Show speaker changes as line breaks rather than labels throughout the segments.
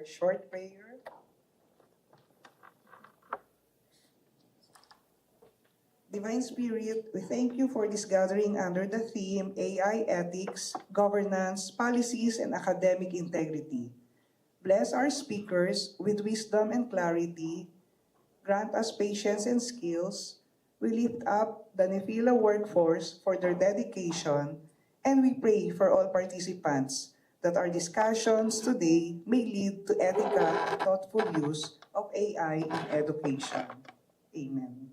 our short prayer. Divine Spirit, we thank you for this gathering under the theme AI Ethics, Governance, Policies, and Academic Integrity. Bless our speakers with wisdom and clarity. Grant us patience and skills. We lift up the Nefila workforce for their dedication, and we pray for all participants that our discussions today may lead to ethical and thoughtful use of AI in education. Amen.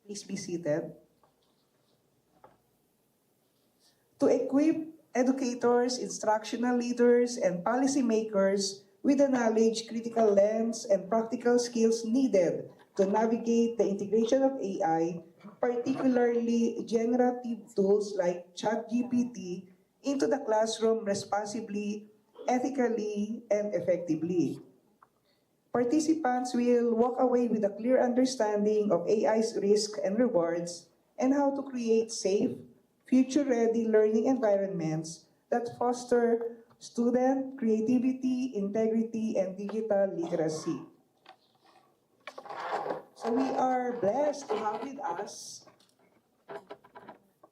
Please be seated. To equip educators, instructional leaders, and policymakers with the knowledge, critical lens, and practical skills needed to navigate the integration of AI, particularly generative tools like ChatGPT, into the classroom responsibly, ethically, and effectively. Participants will walk away with a clear understanding of AI's risks and rewards and how to create safe, future-ready learning environments that foster student creativity, integrity, and digital literacy. So we are blessed to have with us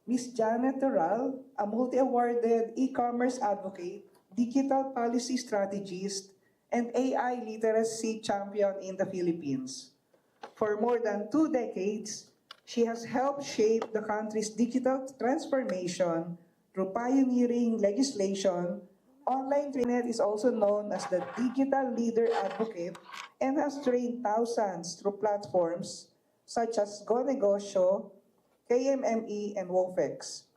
Ms. Janette Toral, a multi-awarded e-commerce advocate, digital policy strategist, and AI literacy champion in the Philippines. For more than 2 decades, she has helped shape the country's digital transformation through pioneering legislation. Online Trainer is also known as the digital leader advocate and has trained thousands through platforms such as GoNegosyo, KMME, and WOFEX.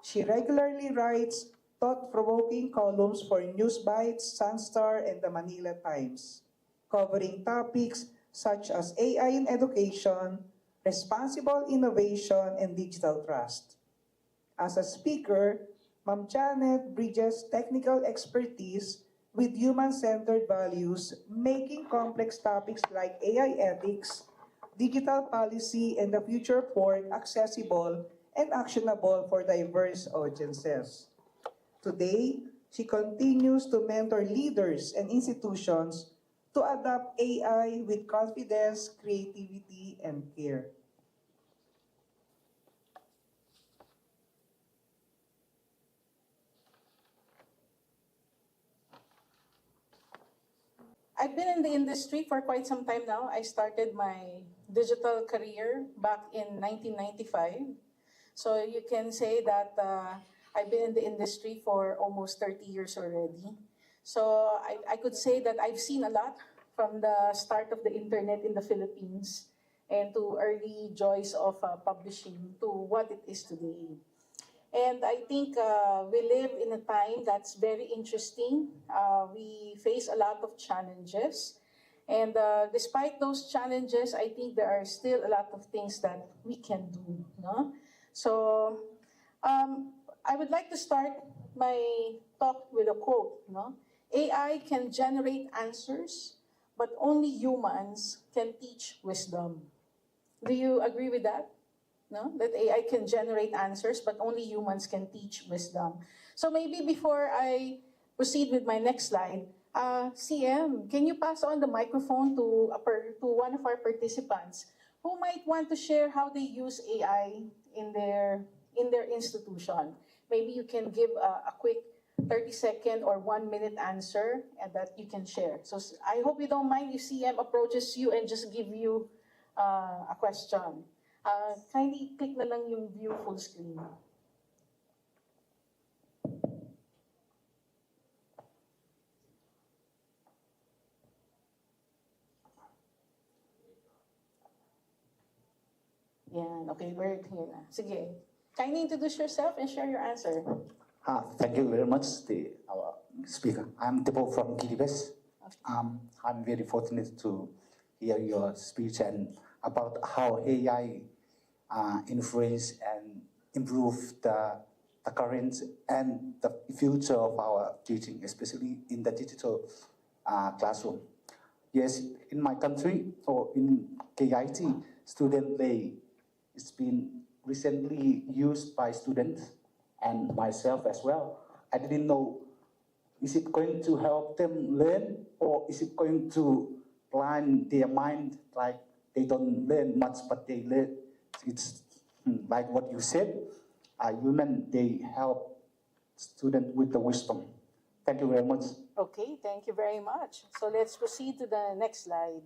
She regularly writes thought-provoking columns for Newsbites, Sunstar, and the Manila Times, covering topics such as AI in education, responsible innovation, and digital trust. As a speaker, Ma'am Janet bridges technical expertise with human-centered values, making complex topics like AI ethics, digital policy, and the future of work accessible and actionable for diverse audiences. Today, she continues to mentor leaders and institutions to adopt AI with confidence, creativity, and care.
I've been in the industry for quite some time now. I started my digital career back in 1995. So you can say that I've been in the industry for almost 30 years already. So I could say that I've seen a lot from the start of the internet in the Philippines and to early joys of publishing to what it is today. And I think we live in a time that's very interesting. We face a lot of challenges. And despite those challenges, I think there are still a lot of things that we can do. No? So I would like to start my talk with a quote. No? AI can generate answers, but only humans can teach wisdom. Do you agree with that? No? That AI can generate answers, but only humans can teach wisdom. So maybe before I proceed with my next slide, CM, can you pass on the microphone to one of our participants who might want to share how they use AI in their institution? Maybe you can give a quick 30-second or 1-minute answer and that you can share. So I hope you don't mind if CM approaches you and just give you a question. Kindly click na lang yung view full screen. Yan, okay, we're here na. Sige, kindly introduce yourself and share your answer.
Thank you very much, our speaker. I'm Tipo from KDBS. I'm very fortunate to hear your speech and about how AI influence and improve the current and the future of our teaching, especially in the digital classroom. Yes, in my country or in KIT, student play, it's been recently used by students and myself as well. I didn't know Is it going to help them learn, or is it going to blind their mind, like they don't learn much, but they learn? It's like what you said, human, they help student with the wisdom. Thank you very much.
Okay, thank you very much. So let's proceed to the next slide.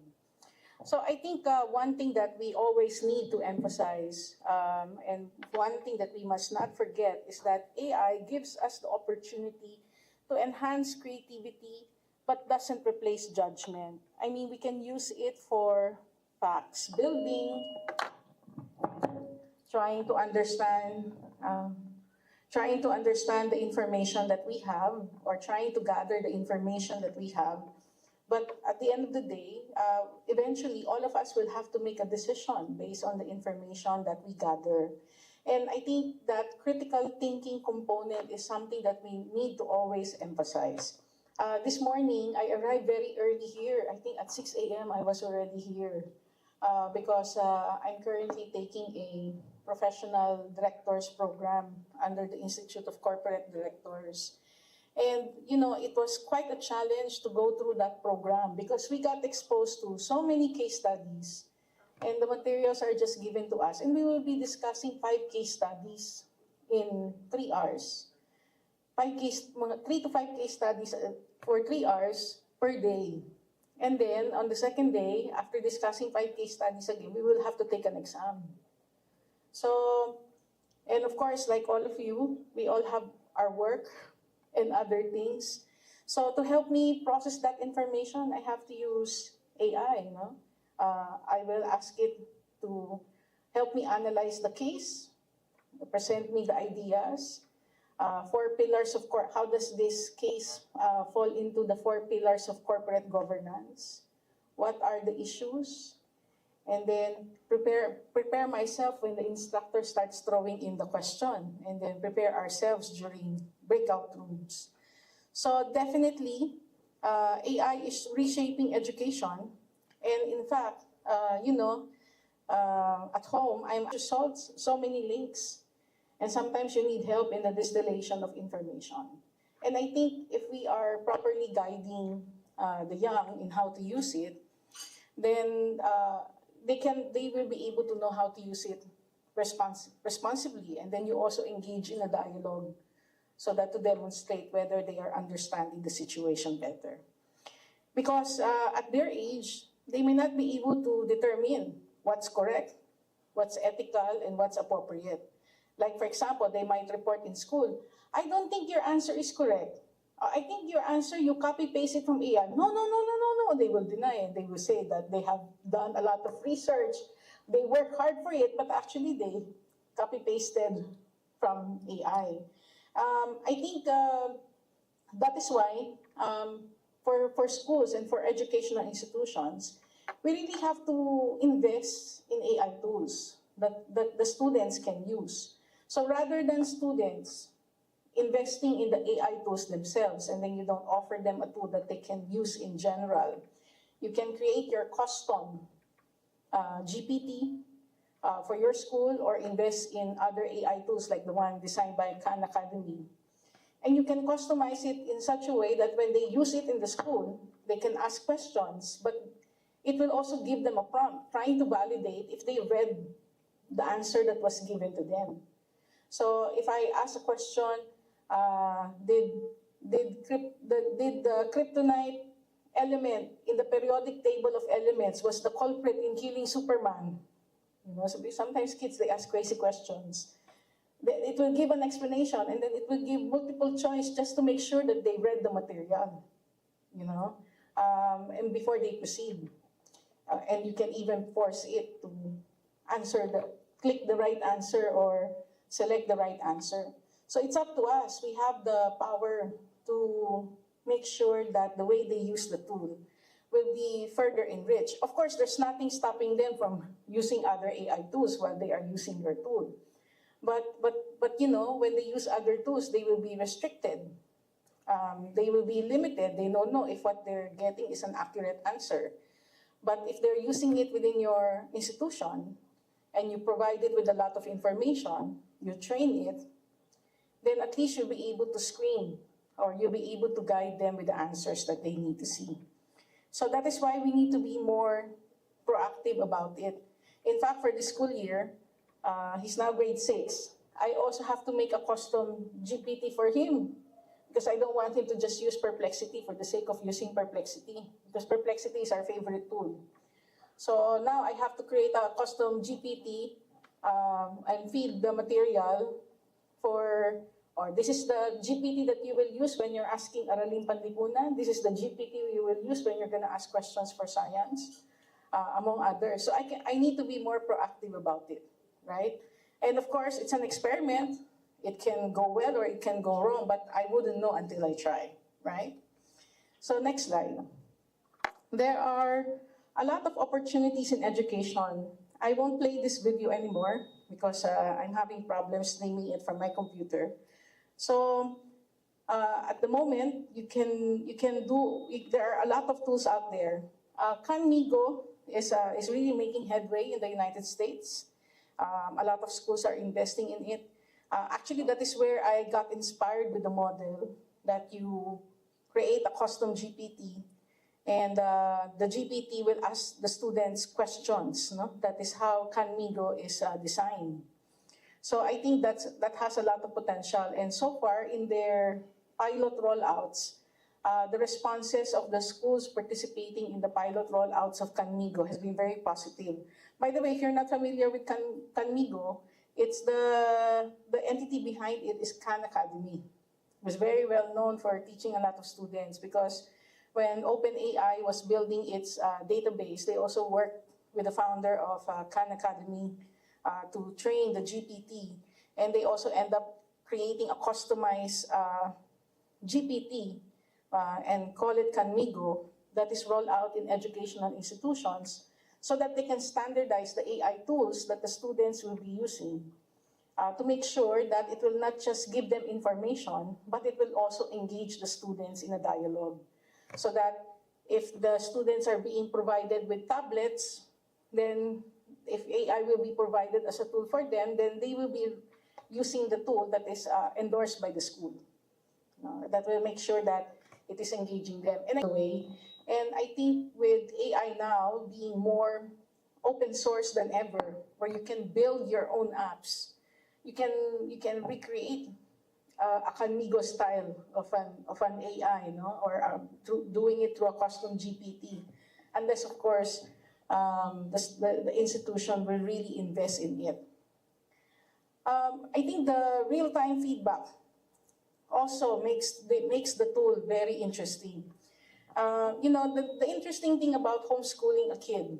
So I think one thing that we always need to emphasize, and one thing that we must not forget, is that AI gives us the opportunity to enhance creativity, but doesn't replace judgment. I mean, we can use it for facts building, trying to understand, the information that we have, or trying to gather the information that we have. But at the end of the day, eventually all of us will have to make a decision based on the information that we gather. And I think that critical thinking component is something that we need to always emphasize. This morning, I arrived very early here. I think at 6 a.m. I was already here because I'm currently taking a professional directors program under the Institute of Corporate Directors. And, you know, it was quite a challenge to go through that program because we got exposed to so many case studies, and the materials are just given to us. And we will be discussing 5 case studies in 3 hours. 3 to 5 case studies for 3 hours per day. And then on the second day, after discussing 5 case studies again, we will have to take an exam. So, and of course, like all of you, we all have our work and other things. So to help me process that information, I have to use AI. No? I will ask it to help me analyze the case, present me the ideas, 4 pillars of how does this case fall into the 4 pillars of corporate governance? What are the issues? And then prepare myself when the instructor starts throwing in the question, and then prepare ourselves during breakout rooms. So definitely, AI is reshaping education. And in fact, at home, I'm to solve so many links. And sometimes you need help in the distillation of information. And I think if we are properly guiding the young in how to use it, then they will be able to know how to use it responsibly. And then you also engage in a dialogue so that to demonstrate whether they are understanding the situation better. Because at their age, they may not be able to determine what's correct, what's ethical, and what's appropriate. Like, for example, they might report in school, I don't think your answer is correct. I think your answer, you copy-paste it from AI. No, they will deny it. They will say that they have done a lot of research. They work hard for it, but actually they copy-pasted from AI. I think that is why for schools and for educational institutions, we really have to invest in AI tools that the students can use. So rather than students investing in the AI tools themselves, and then you don't offer them a tool that they can use in general, you can create your custom GPT for your school, or invest in other AI tools like the one designed by Khan Academy. And you can customize it in such a way that when they use it in the school, they can ask questions, but it will also give them a prompt, trying to validate if they read the answer that was given to them. So if I ask a question, did the kryptonite element in the periodic table of elements was the culprit in killing Superman? You know, so sometimes kids, they ask crazy questions. It will give an explanation, and then it will give multiple choice just to make sure that they read the material, you know, and before they proceed. And you can even force it to click the right answer or select the right answer. So it's up to us. We have the power to make sure that the way they use the tool will be further enriched. Of course, there's nothing stopping them from using other AI tools while they are using your tool. But you know, when they use other tools, they will be restricted. They will be limited. They don't know if what they're getting is an accurate answer. But if they're using it within your institution, and you provide it with a lot of information, you train it, then at least you'll be able to screen or you'll be able to guide them with the answers that they need to see. So that is why we need to be more proactive about it. In fact, for this school year, he's now grade 6. I also have to make a custom GPT for him because I don't want him to just use Perplexity for the sake of using Perplexity, because Perplexity is our favorite tool. So now I have to create a custom GPT and feed the material for, or this is the GPT that you will use when you're asking Araling Panlipunan. This is the GPT you will use when you're going to ask questions for science, among others. So I need to be more proactive about it, right? And of course, it's an experiment. It can go well or it can go wrong, but I wouldn't know until I try, right? So next slide. There are a lot of opportunities in education. I won't play this video anymore because I'm having problems streaming it from my computer. So at the moment, there are a lot of tools out there. Canmigo is really making headway in the United States. A lot of schools are investing in it. Actually, that is where I got inspired with the model that you create a custom GPT and the GPT will ask the students questions. No? That is how Canmigo is designed. So I think that has a lot of potential. And so far in their pilot rollouts, the responses of the schools participating in the pilot rollouts of Canmigo has been very positive. By the way, if you're not familiar with Canmigo, it's the entity behind it is Khan Academy. It was very well known for teaching a lot of students because when OpenAI was building its database, they also worked with the founder of Khan Academy to train the GPT. And they also end up creating a customized GPT and call it Canmigo that is rolled out in educational institutions so that they can standardize the AI tools that the students will be using to make sure that it will not just give them information, but it will also engage the students in a dialogue. So that if the students are being provided with tablets, then if AI will be provided as a tool for them, then they will be using the tool that is endorsed by the school. That will make sure that it is engaging them in a way. And I think with AI now being more open source than ever, where you can build your own apps, you can recreate a Canmigo style of an AI, no? Or doing it through a custom GPT, unless of course the institution will really invest in it. I think the real-time feedback also makes the tool very interesting. The interesting thing about homeschooling a kid,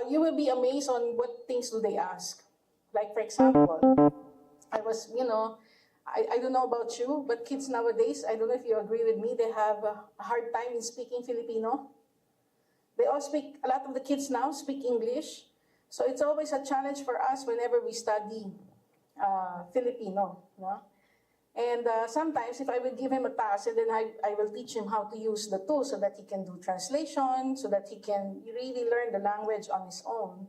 you will be amazed on what things do they ask. Like for example, I don't know about you, but kids nowadays, I don't know if you agree with me, they have a hard time in speaking Filipino. They all speak, a lot of the kids now speak English. So it's always a challenge for us whenever we study Filipino. No? And sometimes if I will give him a task and then I will teach him how to use the tool so that he can do translation, so that he can really learn the language on his own.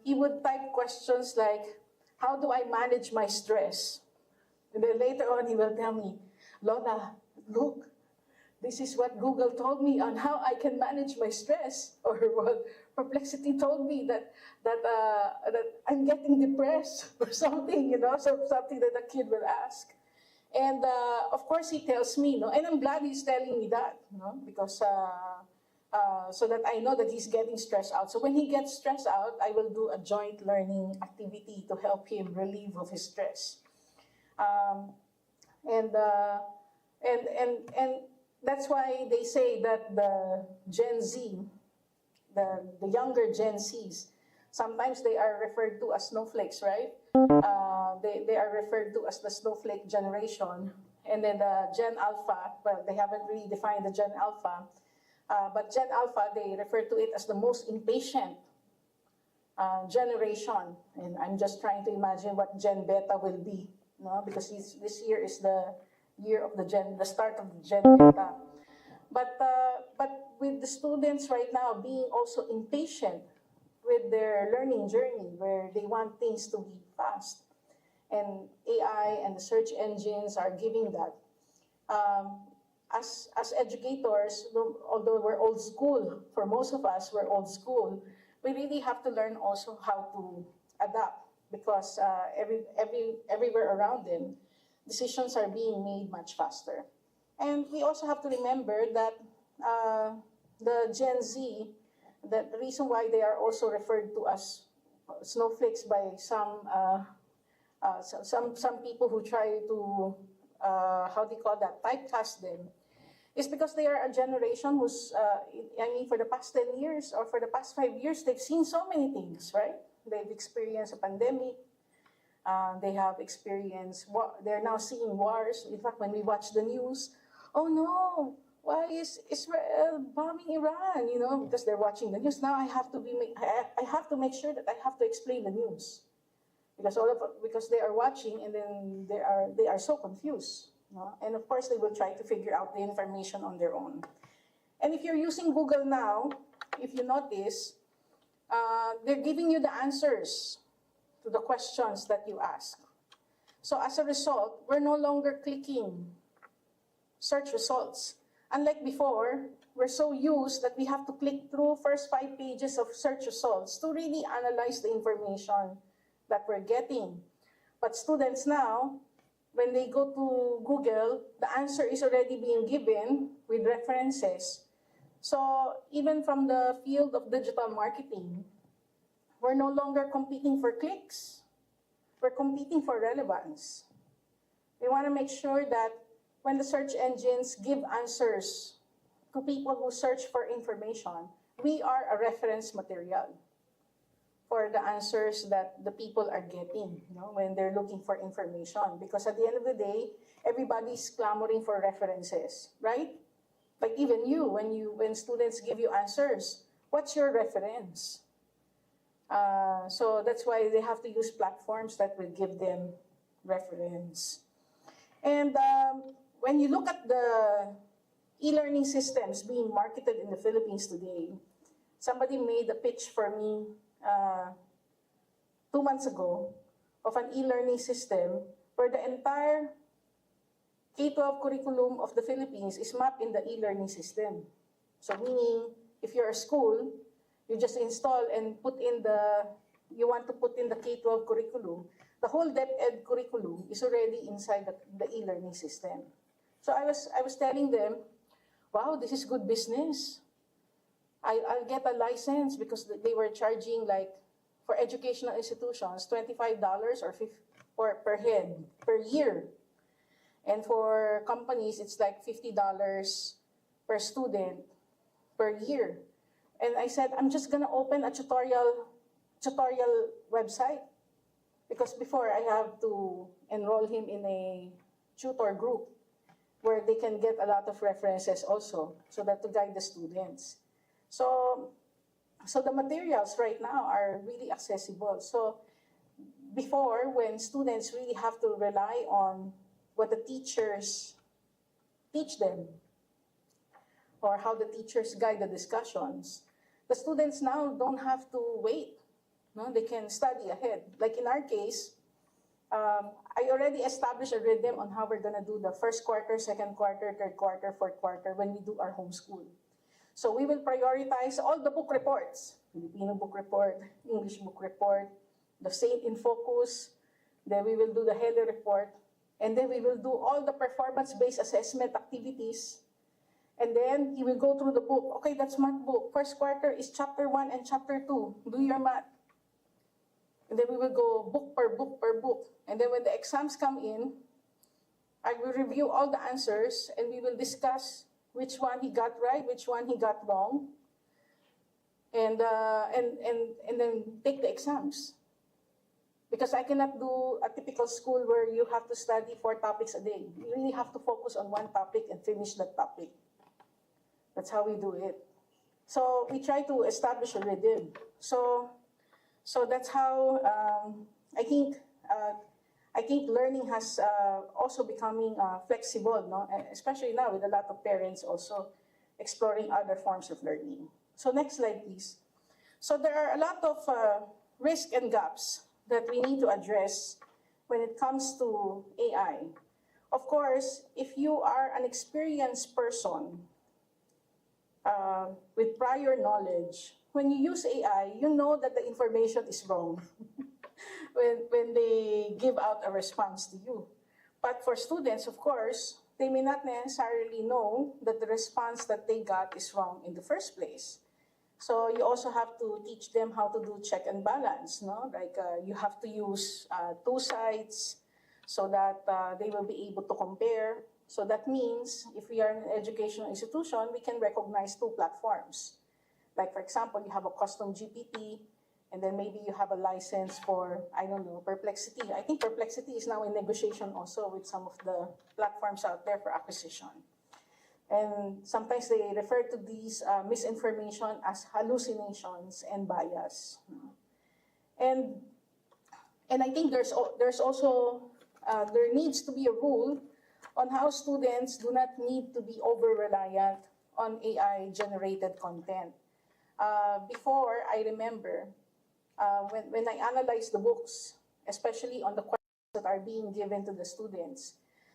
He would type questions like, how do I manage my stress? And then later on he will tell me, Lola, look, this is what Google told me on how I can manage my stress. Or what Perplexity told me that I'm getting depressed or something, so something that a kid will ask. And of course he tells me, and I'm glad he's telling me that, because so that I know that he's getting stressed out. So when he gets stressed out, I will do a joint learning activity to help him relieve of his stress. And that's why they say that the Gen Z, the younger Gen Zs, sometimes they are referred to as snowflakes, right? They are referred to as the snowflake generation. And then the Gen Alpha, well, they haven't really defined the Gen Alpha, but Gen Alpha, they refer to it as the most impatient generation. And I'm just trying to imagine what Gen Beta will be, because this year is the year of the start of the Gen Beta. But with the students right now being also impatient with their learning journey, where they want things to be fast. and AI and the search engines are giving that. As educators, although we're old school, for most of us, we're old school, we really have to learn also how to adapt because everywhere around them, decisions are being made much faster. And we also have to remember that the Gen Z, the reason why they are also referred to as snowflakes by some people who try to, how do you call that, typecast them, is because they are a generation who's, for the past 10 years or for the past 5 years, they've seen so many things, right? They've experienced a pandemic. They have experienced, they're now seeing wars. In fact, when we watch the news, oh no, why is Israel bombing Iran? Because they're watching the news. Now I have to make sure that I have to explain the news. Because they are watching and then they are so confused. And of course, they will try to figure out the information on their own. And if you're using Google now, if you notice, they're giving you the answers to the questions that you ask. So as a result, we're no longer clicking search results. Unlike before, we're so used that we have to click through first 5 pages of search results to really analyze the information that we're getting. But students now, when they go to Google, the answer is already being given with references. So even from the field of digital marketing, we're no longer competing for clicks. We're competing for relevance. We want to make sure that when the search engines give answers to people who search for information, we are a reference material for the answers that the people are getting, when they're looking for information. Because at the end of the day, everybody's clamoring for references, right? Like even you, when students give you answers, what's your reference? So that's why they have to use platforms that will give them reference. And when you look at the e-learning systems being marketed in the Philippines today, somebody made a pitch for me 2 months ago of an e-learning system where the entire K-12 curriculum of the Philippines is mapped in the e-learning system. So meaning, if you're a school, you just install and you want to put in the K-12 curriculum, the whole DepEd curriculum is already inside the e-learning system. So I was telling them, wow, this is good business. I'll get a license because they were charging, like, for educational institutions, $25 or per head per year. And for companies, it's like $50 per student per year. And I said, I'm just gonna open a tutorial website. Because before I have to enroll him in a tutor group where they can get a lot of references also, so that to guide the students. So the materials right now are really accessible. So before, when students really have to rely on what the teachers teach them or how the teachers guide the discussions, the students now don't have to wait. They can study ahead. Like in our case, I already established a rhythm on how we're gonna do the first quarter, second quarter, third quarter, fourth quarter when we do our homeschool. So we will prioritize all the book reports, Filipino book report, English book report, the Saint in Focus, then we will do the Heller report, and then we will do all the performance-based assessment activities. And then he will go through the book. Okay, that's math book. First quarter is chapter 1 and chapter 2. Do your math. And then we will go book per book per book. And then when the exams come in, I will review all the answers and we will discuss which one he got right, which one he got wrong, and then take the exams. Because I cannot do a typical school where you have to study 4 topics a day. You really have to focus on one topic and finish that topic. That's how we do it. So we try to establish a rhythm. So that's how I think learning has also becoming flexible, no? Especially now with a lot of parents also exploring other forms of learning. So next slide, please. So there are a lot of risks and gaps that we need to address when it comes to AI. Of course, if you are an experienced person with prior knowledge, when you use AI, you know that the information is wrong when they give out a response to you. But for students, of course, they may not necessarily know that the response that they got is wrong in the first place. So you also have to teach them how to do check and balance, no? Like you have to use two sites so that they will be able to compare. So that means if we are an educational institution, we can recognize two platforms. Like for example, you have a custom GPT, and then maybe you have a license for, I don't know, Perplexity. I think Perplexity is now in negotiation also with some of the platforms out there for acquisition. And sometimes they refer to these misinformation as hallucinations and bias. And I think there's also, there needs to be a rule on how students do not need to be over-reliant on AI-generated content. Before, I remember, when I analyze the books, especially on the questions that are being given to the students,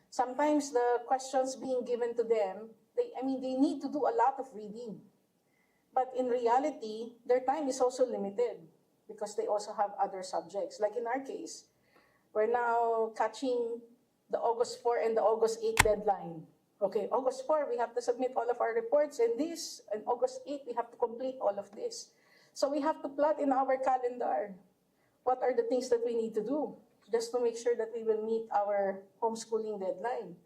sometimes the questions being given to them, they need to do a lot of reading. But in reality, their time is also limited because they also have other subjects. Like in our case, we're now catching the August 4 and the August 8 deadline. Okay, August 4, we have to submit all of our reports, and August 8, we have to complete all of this. So we have to plot in our calendar what are the things that we need to do just to make sure that we will meet our homeschooling deadline.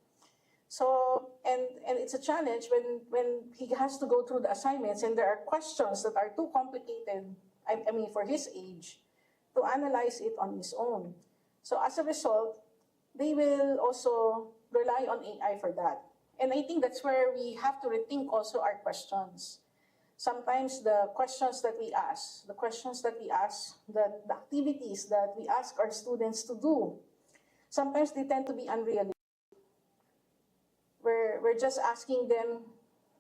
So, and it's a challenge when he has to go through the assignments and there are questions that are too complicated, I mean, for his age, to analyze it on his own. So as a result, they will also rely on AI for that. And I think that's where we have to rethink also our questions. Sometimes the questions that we ask, the activities that we ask our students to do, sometimes they tend to be unrealistic. We're just asking them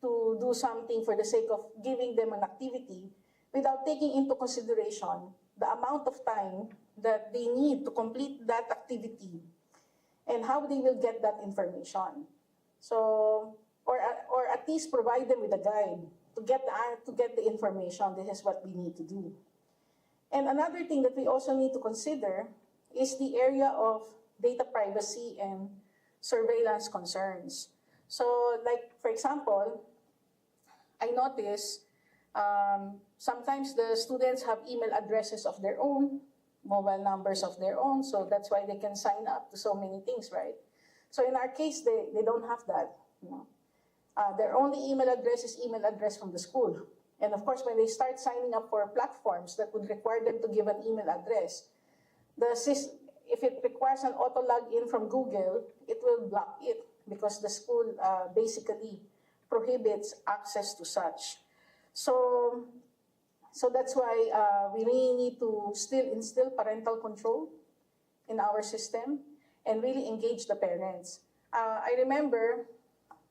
to do something for the sake of giving them an activity without taking into consideration the amount of time that they need to complete that activity and how they will get that information. So, or at least provide them with a guide to get the information. This is what we need to do. And another thing that we also need to consider is the area of data privacy and surveillance concerns. So, like, for example, I notice sometimes the students have email addresses of their own, mobile numbers of their own, so that's why they can sign up to so many things, right? So in our case, they don't have that. You know? Their only email address is email address from the school. And of course, when they start signing up for platforms that would require them to give an email address, if it requires an auto login from Google, it will block it because the school basically prohibits access to such. So that's why we really need to still instill parental control in our system and really engage the parents. I remember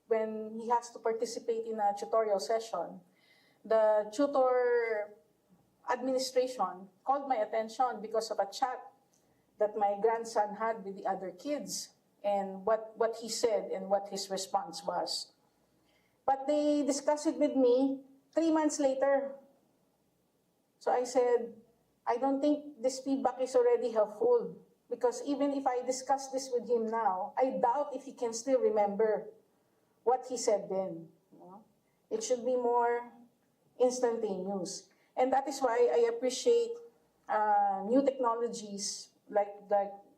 when he has to participate in a tutorial session, the tutor administration called my attention because of a chat that my grandson had with the other kids and what he said and what his response was. But they discussed it with me 3 months later. So I said, I don't think this feedback is already helpful because even if I discuss this with him now, I doubt if he can still remember what he said then. You know? It should be more instantaneous. And that is why I appreciate new technologies like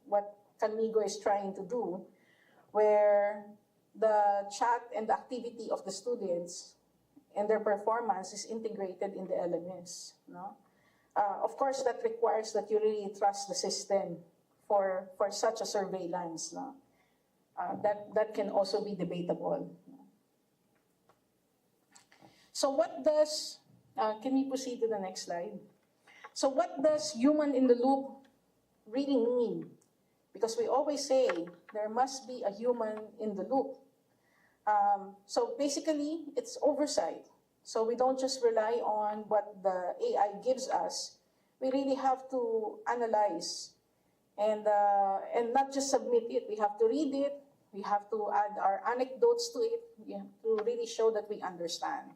what Calmigo is trying to do, where the chat and the activity of the students and their performance is integrated in the LMS. No? Of course, that requires that you really trust the system for such a surveillance. No? That can also be debatable. So what does, can we proceed to the next slide? So what does human in the loop really mean? Because we always say there must be a human in the loop. So basically, it's oversight. So we don't just rely on what the AI gives us. We really have to analyze And not just submit it. We have to read it. We have to add our anecdotes to it. We have to really show that we understand.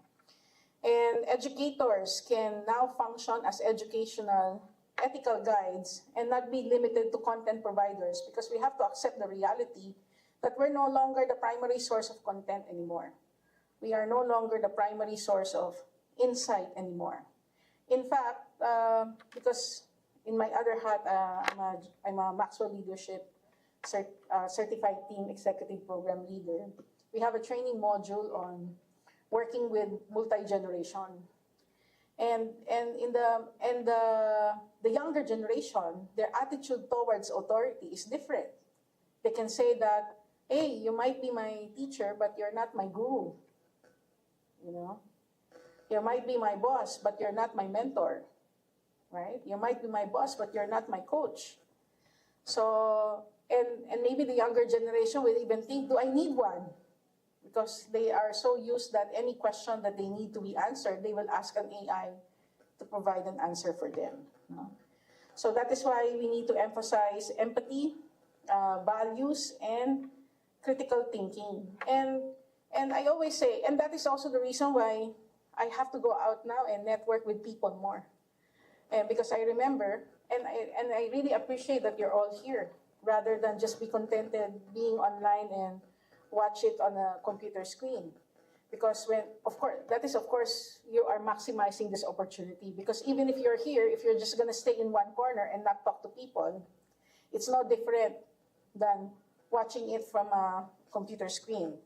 And educators can now function as educational ethical guides and not be limited to content providers, because we have to accept the reality that we're no longer the primary source of content anymore. We are no longer the primary source of insight anymore. In fact, because in my other hat, I'm a Maxwell Leadership Certified Team Executive Program Leader. We have a training module on working with multi-generation. And the younger generation, their attitude towards authority is different. They can say that, hey, you might be my teacher, but you're not my guru. You know? You might be my boss, but you're not my mentor. Right? You might be my boss, but you're not my coach. So, and maybe the younger generation will even think, do I need one? Because they are so used that any question that they need to be answered, they will ask an AI to provide an answer for them. No? So that is why we need to emphasize empathy, values, and critical thinking. And I always say, and that is also the reason why I have to go out now and network with people more. And because I remember, and I really appreciate that you're all here, rather than just be contented being online and watch it on a computer screen. Because of course, you are maximizing this opportunity. Because even if you're here, if you're just gonna stay in one corner and not talk to people, it's no different than watching it from a computer screen.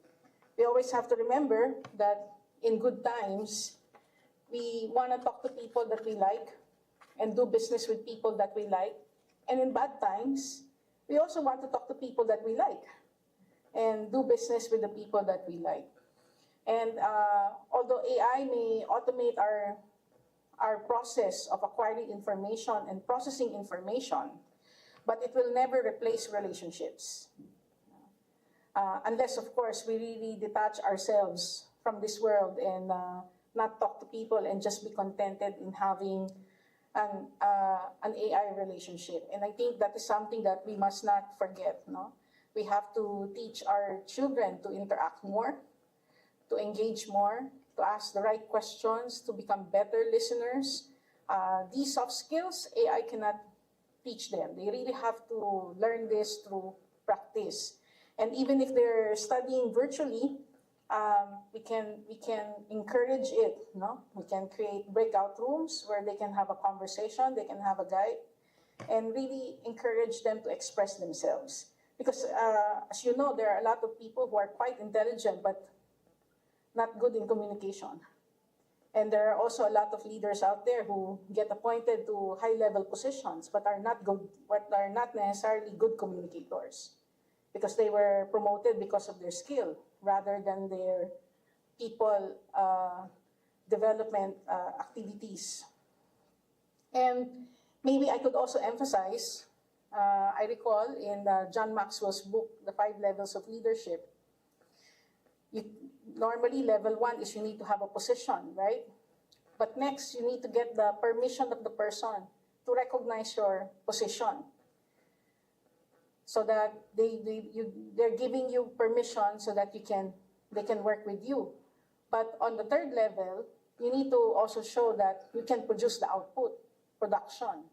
We always have to remember that in good times, we wanna talk to people that we like and do business with people that we like. And in bad times, we also want to talk to people that we like and do business with the people that we like. And although AI may automate our process of acquiring information and processing information, but it will never replace relationships. Unless, of course, we really detach ourselves from this world and not talk to people and just be contented in having an AI relationship. And I think that is something that we must not forget. No? We have to teach our children to interact more, to engage more, to ask the right questions, to become better listeners. These soft skills, AI cannot teach them. They really have to learn this through practice. And even if they're studying virtually, we can encourage it. No? We can create breakout rooms where they can have a conversation, they can have a guide, and really encourage them to express themselves. Because as you know, there are a lot of people who are quite intelligent but not good in communication. And there are also a lot of leaders out there who get appointed to high-level positions but are not necessarily good communicators, because they were promoted because of their skill rather than their people development activities. And maybe I could also emphasize, I recall in John Maxwell's book, The 5 Levels of Leadership, normally level 1 is you need to have a position, right? But next, you need to get the permission of the person to recognize your position, so that they're giving you permission so that they can work with you. But on the 3rd level, you need to also show that you can produce the output, production.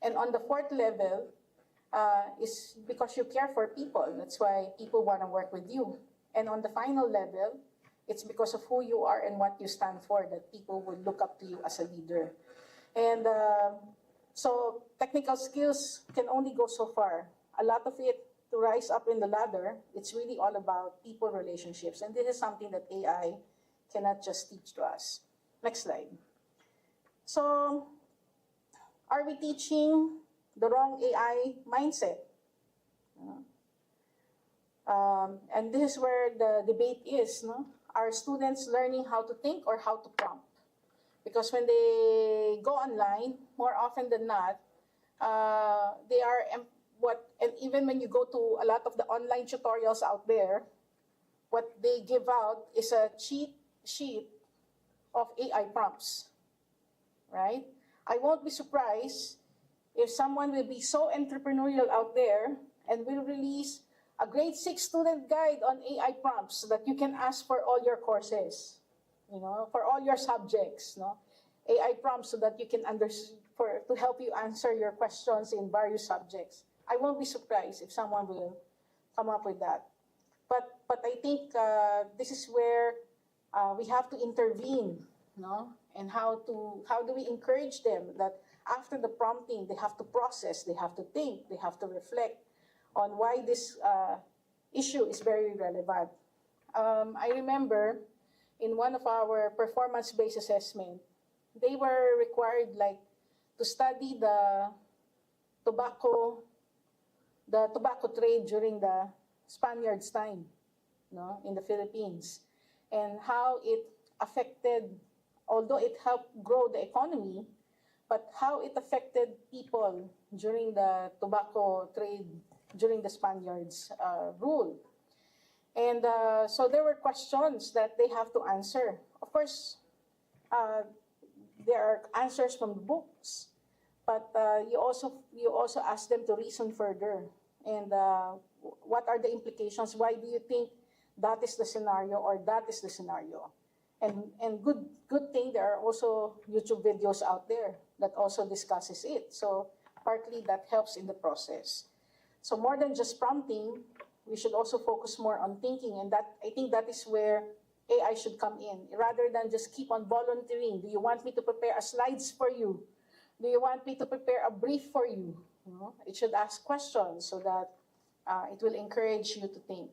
And on the 4th level is because you care for people. That's why people want to work with you. And on the final level, it's because of who you are and what you stand for that people will look up to you as a leader. And so technical skills can only go so far. A lot of it, to rise up in the ladder, it's really all about people relationships. And this is something that AI cannot just teach to us. Next slide. So, are we teaching the wrong AI mindset? And this is where the debate is. No? Are students learning how to think or how to prompt? Because when they go online, more often than not, they are and even when you go to a lot of the online tutorials out there, what they give out is a cheat sheet of AI prompts, right? I won't be surprised if someone will be so entrepreneurial out there and will release a grade 6 student guide on AI prompts that you can ask for all your courses, for all your subjects, AI prompts so that you can to help you answer your questions in various subjects. I won't be surprised if someone will come up with that. But I think this is where we have to intervene, and how do we encourage them that after the prompting, they have to process, they have to think, they have to reflect on why this issue is very relevant. I remember in one of our performance-based assessment, they were required to study the tobacco trade during the Spaniards' time, in the Philippines, and how it affected, although it helped grow the economy, but how it affected people during the tobacco trade during the Spaniards' rule. And so there were questions that they have to answer. Of course, there are answers from the books, but you also ask them to reason further. And what are the implications? Why do you think that is the scenario or that is the scenario? And good thing there are also YouTube videos out there that also discusses it. So partly that helps in the process. So more than just prompting, we should also focus more on thinking, and I think that is where AI should come in, rather than just keep on volunteering. Do you want me to prepare slides for you? Do you want me to prepare a brief for you? It should ask questions so that it will encourage you to think.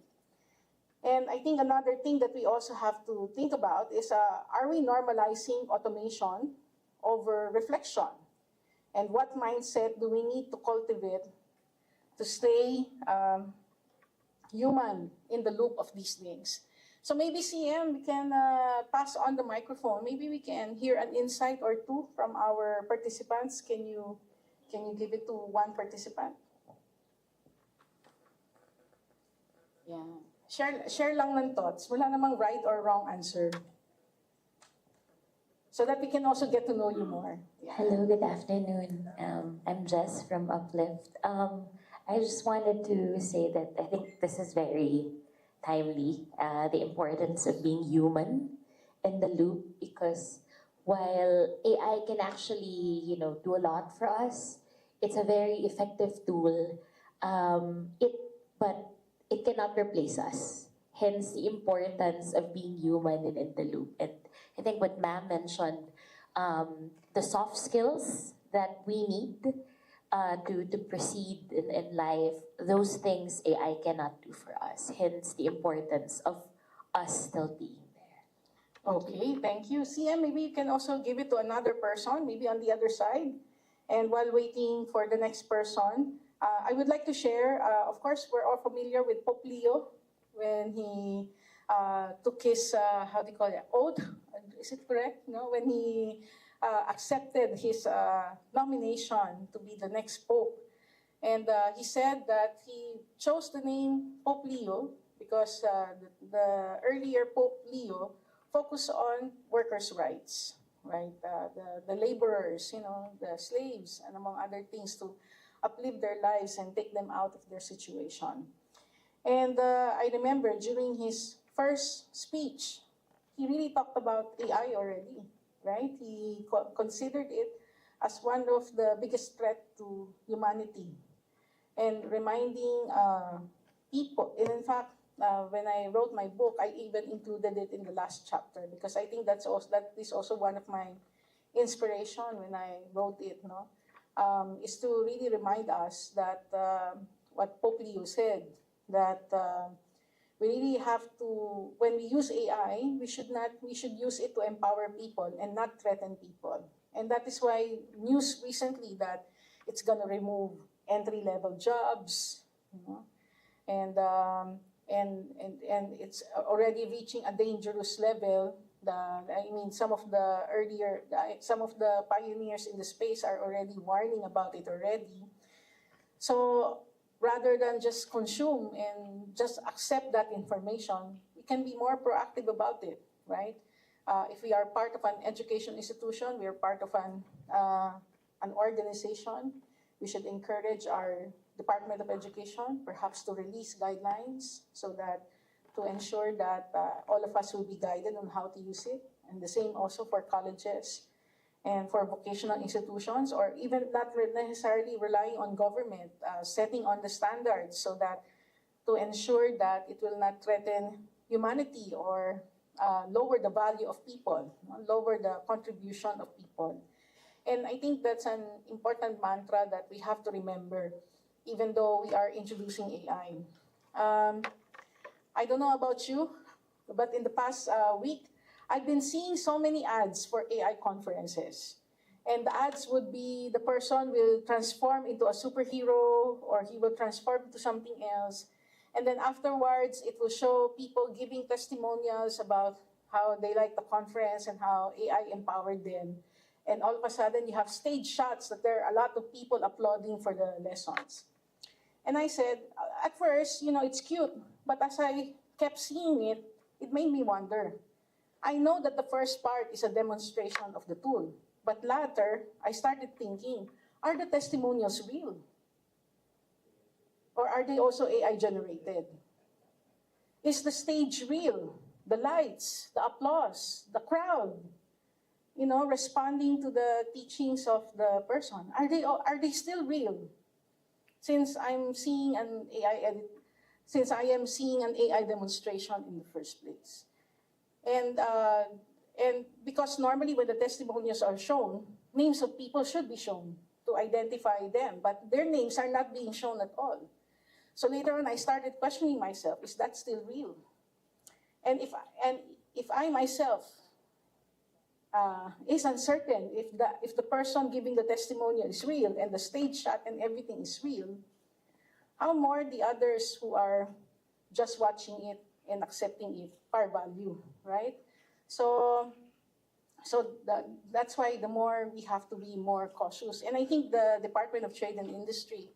And I think another thing that we also have to think about is, are we normalizing automation over reflection? And what mindset do we need to cultivate to stay human in the loop of these things? So maybe CM, we can pass on the microphone. Maybe we can hear an insight or two from our participants. Can you give it to one participant? Yeah. Share lang ng thoughts. Wala namang right or wrong answer. So that we can also get to know you more. Yeah.
Hello, good afternoon. I'm Jess from Uplift. I just wanted to say that I think this is very timely, the importance of being human in the loop, because while AI can actually, do a lot for us, it's a very effective tool. But it cannot replace us. Hence the importance of being human and in the loop. And I think what Ma'am mentioned, the soft skills that we need to proceed in life, those things AI cannot do for us. Hence the importance of us still being there.
Okay, thank you. CM, maybe you can also give it to another person, maybe on the other side. And while waiting for the next person, I would like to share, of course, we're all familiar with Pope Leo when he took his, oath, is it correct? When he accepted his nomination to be the next Pope. And he said that he chose the name Pope Leo because the earlier Pope Leo focused on workers' rights, right? The laborers, the slaves, and among other things, to uplift their lives and take them out of their situation. And I remember during his first speech, he really talked about AI already, right? He considered it as one of the biggest threat to humanity, and reminding people. And in fact, when I wrote my book, I even included it in the last chapter, because I think that is also one of my inspiration when I wrote it, is to really remind us that what Pope Leo said, that we really have to, when we use AI, we should use it to empower people and not threaten people. And that is why news recently that it's going to remove entry-level jobs, and it's already reaching a dangerous level. Some of the pioneers in the space are already warning about it already. So rather than just consume and just accept that information, we can be more proactive about it, right? If we are part of an education institution, we are part of an organization, We should encourage our Department of Education perhaps to release guidelines so that to ensure that all of us will be guided on how to use it. And the same also for colleges and for vocational institutions, or even not necessarily relying on government, setting on the standards so that to ensure that it will not threaten humanity or lower the value of people, lower the contribution of people. And I think that's an important mantra that we have to remember, even though we are introducing AI. I don't know about you, but in the past week, I've been seeing so many ads for AI conferences. And the ads would be the person will transform into a superhero or he will transform into something else. And then afterwards, it will show people giving testimonials about how they like the conference and how AI empowered them. And all of a sudden, you have stage shots that there are a lot of people applauding for the lessons. And I said, at first, it's cute. But as I kept seeing it, it made me wonder. I know that the first part is a demonstration of the tool. But later, I started thinking, are the testimonials real? Or are they also AI generated? Is the stage real? The lights, the applause, the crowd, responding to the teachings of the person. Are they still real? Since I am seeing an AI demonstration in the first place. And because normally when the testimonials are shown, names of people should be shown to identify them, but their names are not being shown at all. So later on, I started questioning myself, is that still real? And if I myself is uncertain if the person giving the testimonial is real and the stage shot and everything is real, how more the others who are just watching it and accepting it par value, right? So that's why the more we have to be more cautious. And I think the Department of Trade and Industry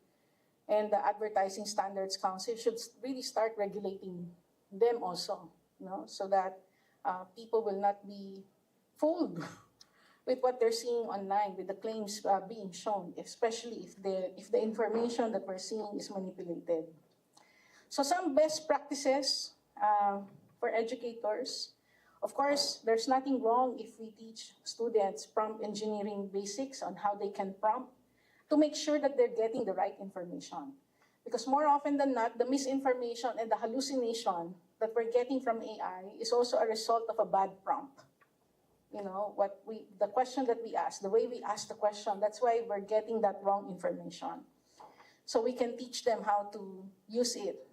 and the Advertising Standards Council should really start regulating them also, so that people will not be fooled with what they're seeing online, with the claims being shown, especially if the information that we're seeing is manipulated. So some best practices for educators. Of course, there's nothing wrong if we teach students prompt engineering basics on how they can prompt to make sure that they're getting the right information. Because more often than not, the misinformation and the hallucination that we're getting from AI is also a result of a bad prompt. The question that we ask, the way we ask the question, that's why we're getting that wrong information. So we can teach them how to use it.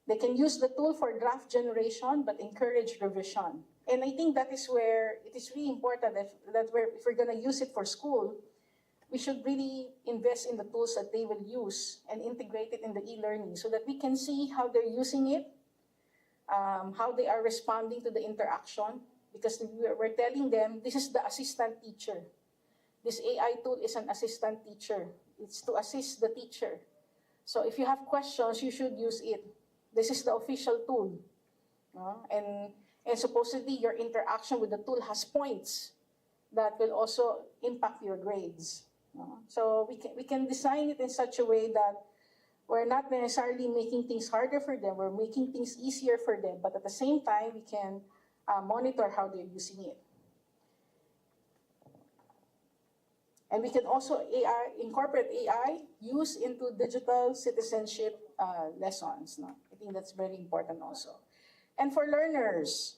They can use the tool for draft generation, but encourage revision. And I think that is where it is really important if we're going to use it for school, we should really invest in the tools that they will use and integrate it in the e-learning so that we can see how they're using it, how they are responding to the interaction, because we're telling them this is the assistant teacher. This AI tool is an assistant teacher. It's to assist the teacher. So if you have questions, you should use it. This is the official tool. And supposedly your interaction with the tool has points that will also impact your grades. So we can design it in such a way that we're not necessarily making things harder for them, we're making things easier for them, but at the same time, we can monitor how they're using it. And we can also incorporate AI use into digital citizenship lessons. I think that's very important also. And for learners,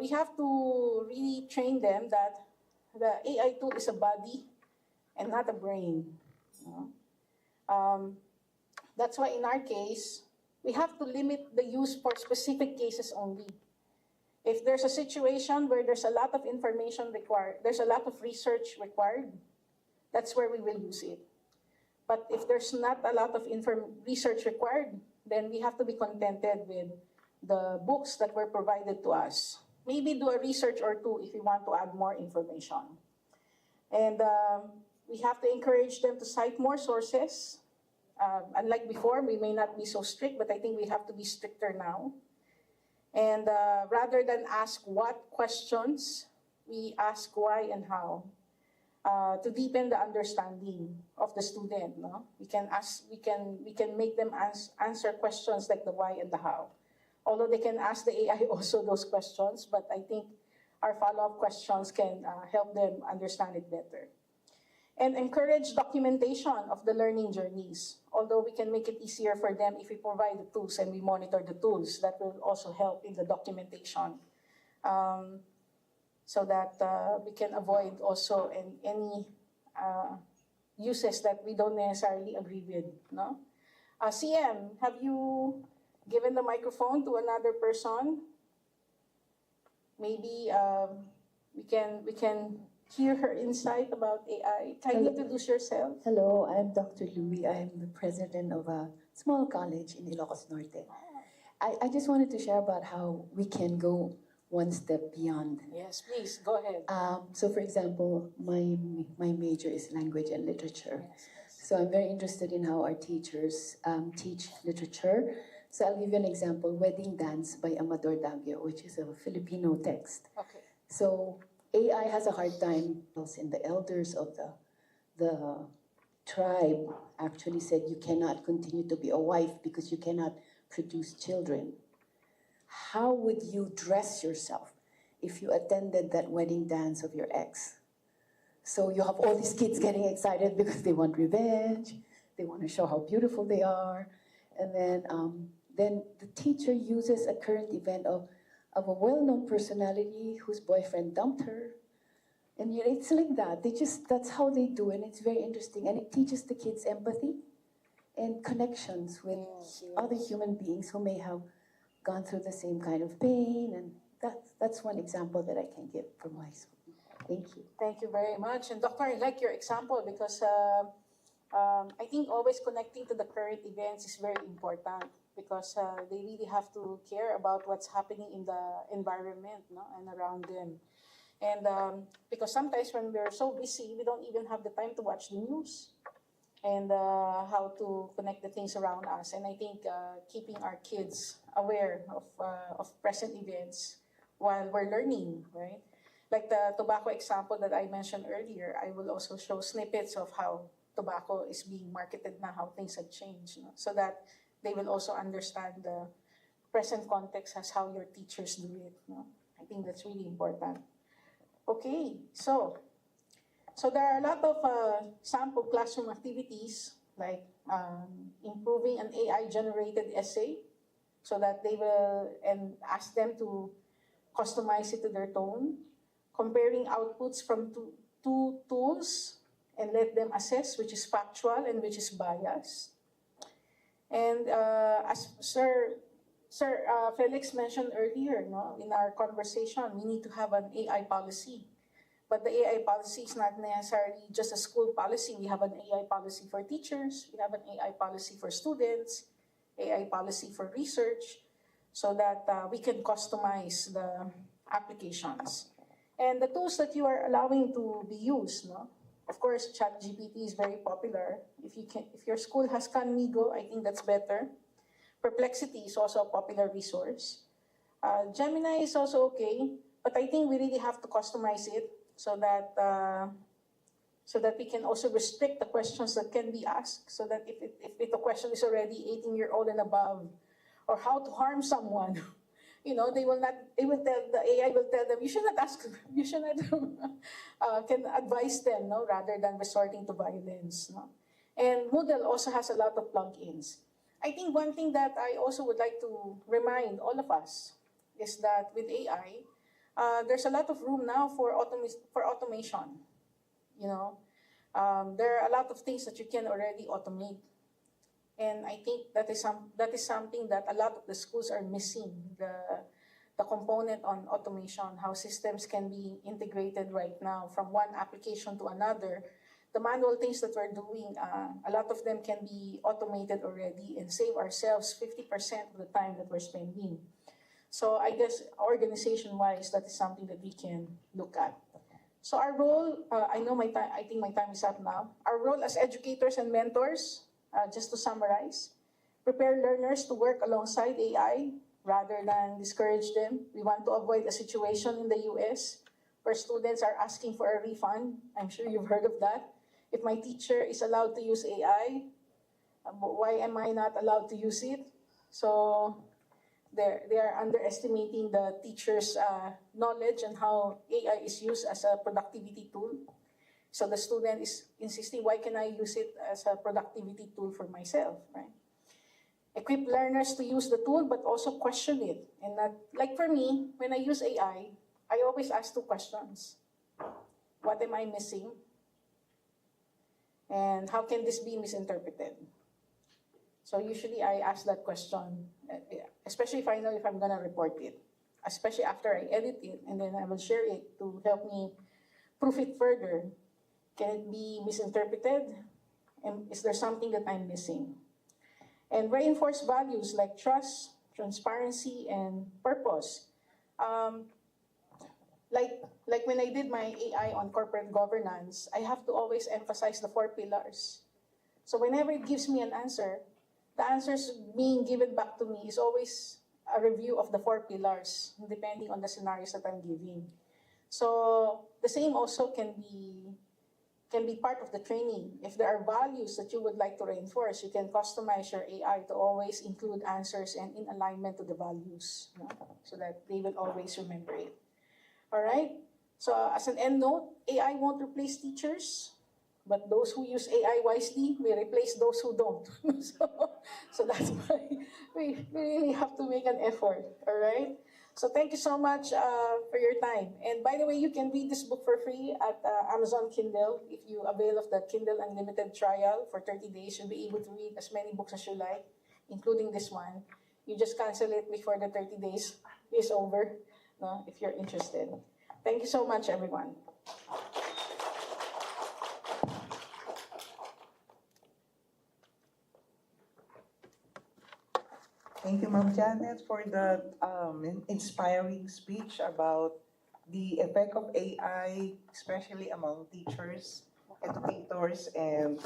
we have to really train them that the AI tool is a body and not a brain. That's why in our case, we have to limit the use for specific cases only. If there's a situation where there's a lot of information required, there's a lot of research required, that's where we will use it. But if there's not a lot of research required, then we have to be contented with the books that were provided to us. Maybe do a research or two if we want to add more information. And we have to encourage them to cite more sources. Unlike before, we may not be so strict, but I think we have to be stricter now. And rather than ask what questions, we ask why and how. to deepen the understanding of the student. No, we can make them answer questions like the why and the how. Although they can ask the AI also those questions, but I think our follow-up questions can help them understand it better. And encourage documentation of the learning journeys. Although we can make it easier for them if we provide the tools and we monitor the tools, that will also help in the documentation. So that we can avoid also any uses that we don't necessarily agree with. No? CM, have you given the microphone to another person? Maybe we can hear her insight about AI. Kindly introduce yourself.
Hello, I'm Dr. Louie. I'm the president of a small college in Ilocos Norte. I just wanted to share about how we can go one step beyond.
Yes, please, go ahead.
So for example, my major is language and literature.
Yes.
So I'm very interested in how our teachers teach literature. So I'll give you an example, Wedding Dance by Amador Daguio, which is a Filipino text.
Okay.
So AI has a hard time, and the elders of the tribe actually said you cannot continue to be a wife because you cannot produce children. How would you dress yourself if you attended that wedding dance of your ex? So you have all these kids getting excited because they want revenge, they want to show how beautiful they are, and then the teacher uses a current event of a well-known personality whose boyfriend dumped her. And it's like that. That's how they do it, and it's very interesting. And it teaches the kids empathy and connections with other human beings who may have gone through the same kind of pain. And that's one example that I can give from my school. Thank you.
Thank you very much. And Doctor, I like your example because I think always connecting to the current events is very important because they really have to care about what's happening in the environment, no, and around them. And because sometimes when we're so busy, we don't even have the time to watch the news and how to connect the things around us. And I think keeping our kids aware of present events while we're learning, right? Like the tobacco example that I mentioned earlier, I will also show snippets of how tobacco is being marketed now, how things have changed, no? So that they will also understand the present context as how your teachers do it. No? I think that's really important. Okay, so there are a lot of sample classroom activities like improving an AI-generated essay so that they will, and ask them to customize it to their tone, comparing outputs from two tools and let them assess which is factual and which is biased. And as Sir Felix mentioned earlier, no, in our conversation, we need to have an AI policy. But the AI policy is not necessarily just a school policy. We have an AI policy for teachers. We have an AI policy for students, AI policy for research, so that we can customize the applications. And the tools that you are allowing to be used, no? Of course, ChatGPT is very popular. If your school has Canmigo, I think that's better. Perplexity is also a popular resource. Gemini is also okay, but I think we really have to customize it so that we can also restrict the questions that can be asked. So that if the question is already 18-year-old and above, or how to harm someone, you know, the AI will tell them, you should not ask, you should not, can advise them, no, rather than resorting to violence, no. And Moodle also has a lot of plugins. I think one thing that I also would like to remind all of us is that with AI, there's a lot of room now for automation. You know, there are a lot of things that you can already automate. And I think that is something that a lot of the schools are missing, the component on automation, how systems can be integrated right now from one application to another. The manual things that we're doing, a lot of them can be automated already and save ourselves 50% of the time that we're spending. So I guess organization-wise, that is something that we can look at. So our role, I think my time is up now. Our role as educators and mentors, just to summarize, prepare learners to work alongside AI rather than discourage them. We want to avoid a situation in the US where students are asking for a refund. I'm sure you've heard of that. If my teacher is allowed to use AI, why am I not allowed to use it? So they are underestimating the teacher's knowledge and how AI is used as a productivity tool. So the student is insisting, why can I use it as a productivity tool for myself, right? Equip learners to use the tool, but also question it. And not, like for me, when I use AI, I always ask two questions. What am I missing? And how can this be misinterpreted? So usually I ask that question, especially if I know if I'm gonna report it, especially after I edit it, and then I will share it to help me proof it further. Can it be misinterpreted? And is there something that I'm missing? And reinforce values like trust, transparency, and purpose. Like when I did my AI on corporate governance, I have to always emphasize the 4 pillars. So whenever it gives me an answer, the answers being given back to me is always a review of the 4 pillars, depending on the scenarios that I'm giving. So the same also can be part of the training. If there are values that you would like to reinforce, you can customize your AI to always include answers and in alignment to the values, so that they will always remember it. All right? So as an end note, AI won't replace teachers, but those who use AI wisely may replace those who don't. so that's why we really have to make an effort, all right? So thank you so much for your time. And by the way, you can read this book for free at Amazon Kindle. If you avail of the Kindle Unlimited trial for 30 days, you'll be able to read as many books as you like, including this one. You just cancel it before the 30 days is over, no, if you're interested. Thank you so much, everyone.
Thank you, Ma'am Janet, for the inspiring speech about the effect of AI, especially among teachers, educators, and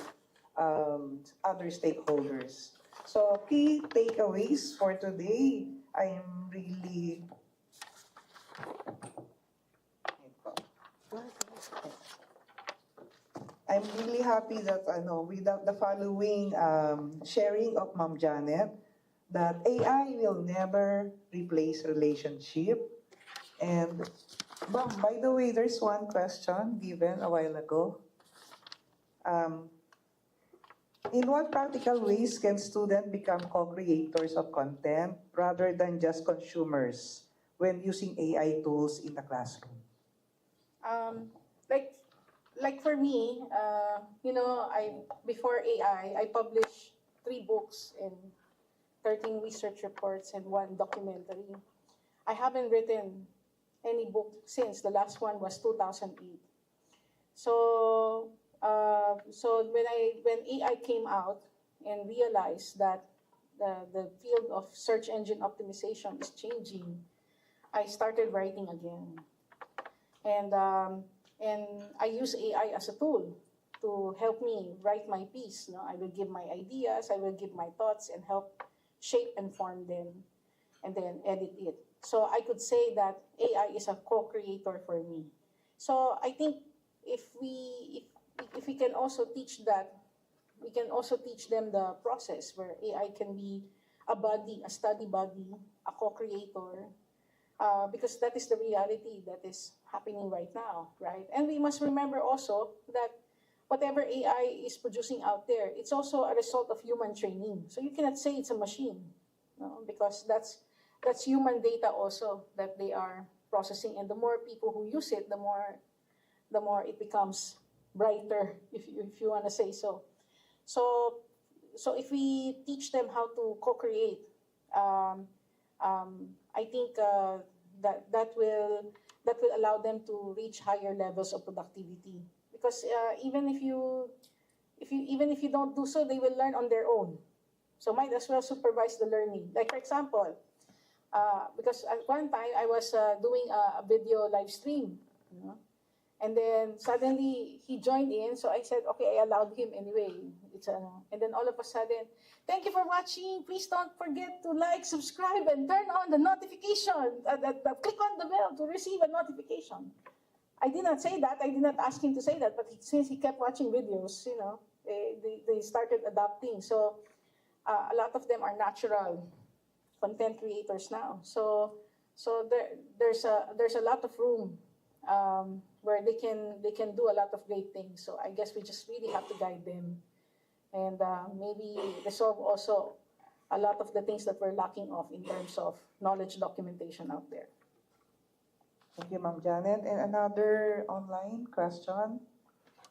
other stakeholders. So key takeaways for today, I'm really happy that with the following sharing of Ma'am Janet, that AI will never replace relationship. And by the way, there's one question given a while ago. In what practical ways can students become co-creators of content rather than just consumers when using AI tools in the classroom?
Like for me, before AI, I published 3 books and 13 research reports and 1 documentary. I haven't written any book since. The last one was 2008. So when AI came out and realized that the field of search engine optimization is changing, I started writing again. And I use AI as a tool to help me write my piece. I will give my ideas, I will give my thoughts, and help shape and form them, and then edit it. So I could say that AI is a co-creator for me. So I think if we can also teach that, we can also teach them the process where AI can be a buddy, a study buddy, a co-creator, because that is the reality that is happening right now, right? And we must remember also that whatever AI is producing out there, it's also a result of human training. So you cannot say it's a machine, because that's human data also that they are processing. And the more people who use it, the more it becomes brighter, if you want to say so. So if we teach them how to co-create, I think that will allow them to reach higher levels of productivity. Because even if you don't do so, they will learn on their own. So might as well supervise the learning. Like for example, because at one time I was doing a video live stream, and then suddenly he joined in. So I said, okay, I allowed him anyway. And then all of a sudden, thank you for watching. Please don't forget to like, subscribe, and turn on the notification. Click on the bell to receive a notification. I did not say that. I did not ask him to say that. But since he kept watching videos, they started adopting. So a lot of them are natural content creators now. So there's a lot of room where they can do a lot of great things. So I guess we just really have to guide them and maybe resolve also a lot of the things that we're lacking of in terms of knowledge documentation out there.
Thank you, Ma'am Janet. And another online question.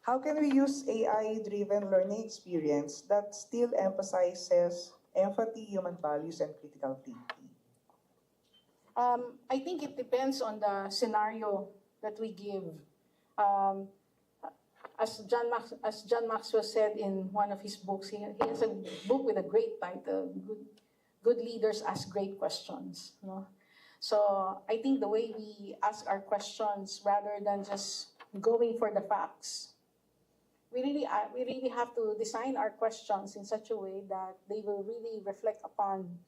How can we use AI-driven learning experience that still emphasizes empathy, human values, and critical thinking?
I think it depends on the scenario that we give. As John Maxwell said in one of his books, he has a book with a great title, Good Leaders Ask Great Questions. So I think the way we ask our questions rather than just going for the facts, we really have to design our questions in such a way that they will really reflect upon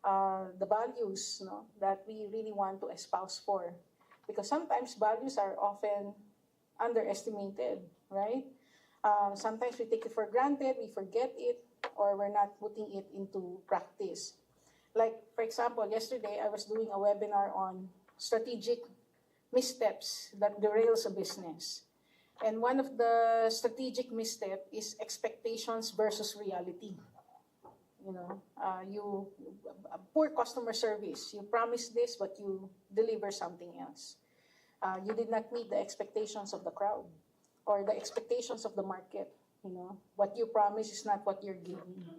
the values that we really want to espouse for. Because sometimes values are often underestimated, right? Sometimes we take it for granted, we forget it, or we're not putting it into practice. Like, for example, yesterday I was doing a webinar on strategic missteps that derails a business. And one of the strategic missteps is expectations versus reality. Poor customer service. You promise this, but you deliver something else. You did not meet the expectations of the crowd or the expectations of the market. What you promise is not what you're giving.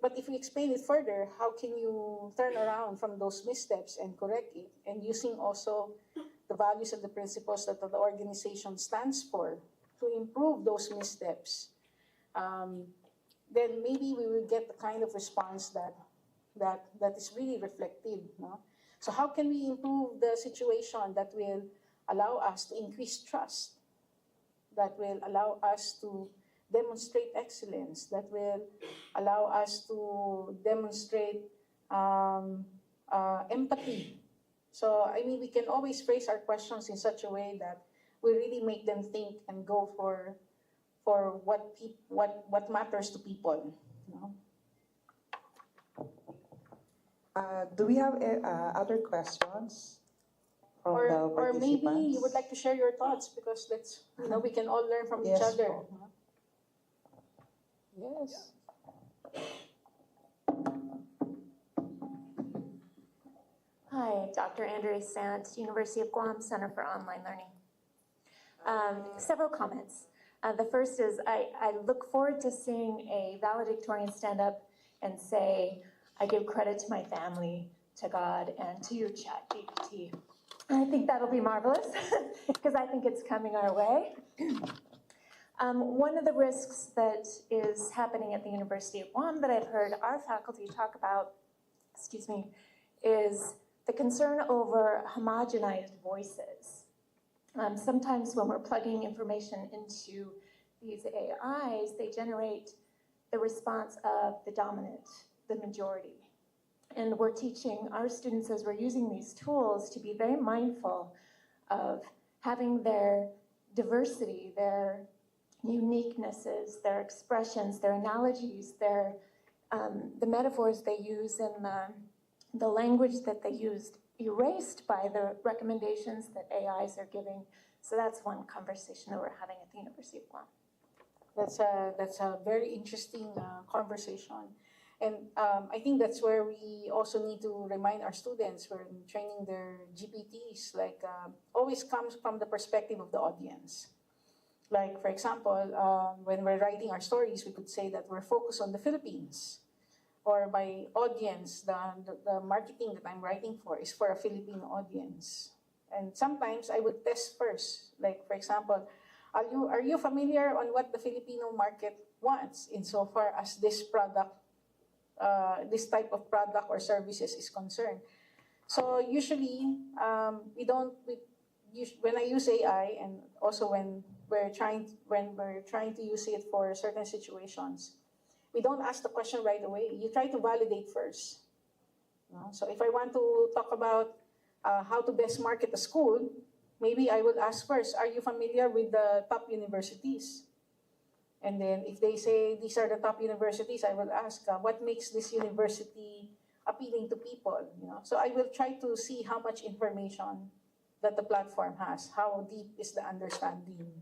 But if we explain it further, how can you turn around from those missteps and correct it? And using also the values and the principles that the organization stands for to improve those missteps, then maybe we will get the kind of response that is really reflective. So how can we improve the situation that will allow us to increase trust, that will allow us to demonstrate excellence, that will allow us to demonstrate empathy. So, we can always phrase our questions in such a way that we really make them think and go for what matters to people.
Do we have other questions from the
Or
participants?
maybe you would like to share your thoughts because we can all learn from each
Yes,
other.
po.
Yes.
Hi, Dr. Andrea Sant, University of Guam Center for Online Learning. Several comments. The first is I look forward to seeing a valedictorian stand up and say, I give credit to my family, to God, and to your ChatGPT. I think that'll be marvelous because I think it's coming our way. One of the risks that is happening at the University of Guam that I've heard our faculty talk about, is the concern over homogenized voices. Sometimes when we're plugging information into these AIs, they generate the response of the dominant, the majority. And we're teaching our students as we're using these tools to be very mindful of having their diversity, their uniquenesses, their expressions, their analogies, the metaphors they use and the language that they used erased by the recommendations that AIs are giving. So that's one conversation that we're having at the University of Guam.
That's a very interesting conversation. And I think that's where we also need to remind our students when training their GPTs, always comes from the perspective of the audience. Like, for example, when we're writing our stories, we could say that we're focused on the Philippines. Or my audience, the marketing that I'm writing for is for a Filipino audience. And sometimes I would test first. Like, for example, are you familiar on what the Filipino market wants insofar as this product, this type of product or services is concerned? So usually, when I use AI and also when we're trying to use it for certain situations, we don't ask the question right away. You try to validate first. So if I want to talk about how to best market a school, maybe I will ask first, are you familiar with the top universities? And then if they say these are the top universities, I will ask, what makes this university appealing to people? You know? So I will try to see how much information that the platform has, how deep is the understanding.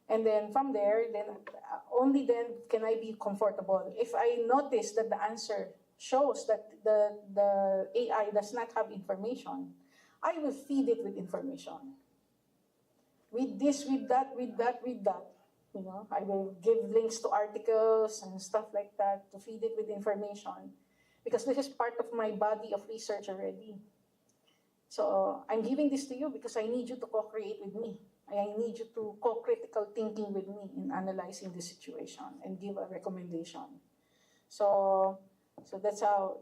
And then from there, then only then can I be comfortable. If I notice that the answer shows that the AI does not have information, I will feed it with information. With this, with that, with that, with that. You know, I will give links to articles and stuff like that to feed it with information, because this is part of my body of research already. So I'm giving this to you because I need you to co-create with me. I need you to co-critical thinking with me in analyzing the situation and give a recommendation. So that's how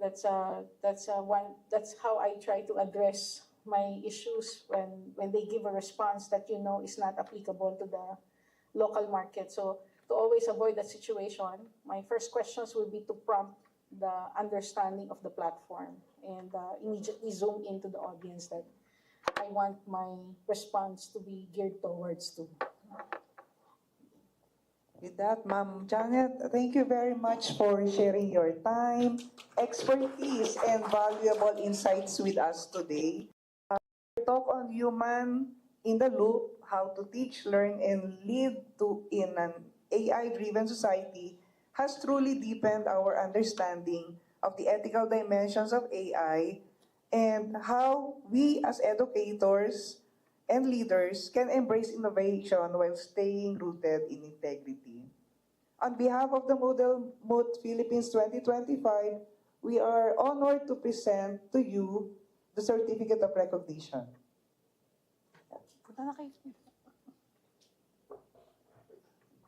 I try to address my issues when they give a response that you know is not applicable to the local market. So to always avoid that situation, my first questions will be to prompt the understanding of the platform and immediately zoom into the audience that I want my response to be geared towards to.
With that, Ma'am Janet, thank you very much for sharing your time, expertise, and valuable insights with us today. Talk on human in the loop, how to teach, learn, and lead in an AI-driven society has truly deepened our understanding of the ethical dimensions of AI and how we as educators and leaders can embrace innovation while staying rooted in integrity. On behalf of the Mood Philippines 2025, we are honored to present to you the Certificate of Recognition.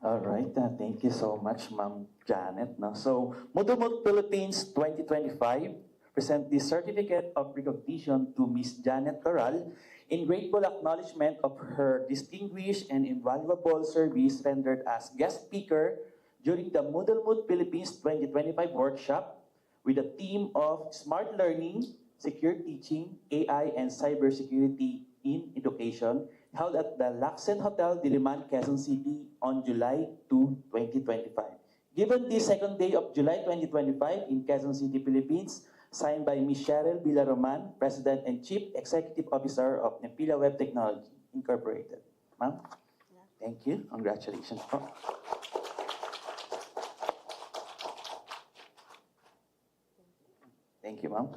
All right, thank you so much, Ma'am Janet. No? So, Mood Philippines 2025 present the Certificate of Recognition to Ms. Janette Toral in grateful acknowledgement of her distinguished and invaluable service rendered as guest speaker during the Moodle Philippines 2025 workshop with a theme of Smart Learning, Secure Teaching, AI, and Cybersecurity in Education, held at the Laxen Hotel, Diliman, Quezon City on July 2, 2025. Given the second day of July 2025 in Quezon City, Philippines, signed by Ms. Cheryl Villaroman, President and Chief Executive Officer of Nepila Web Technology, Incorporated. Ma'am, thank you. Congratulations po. Thank you, ma'am.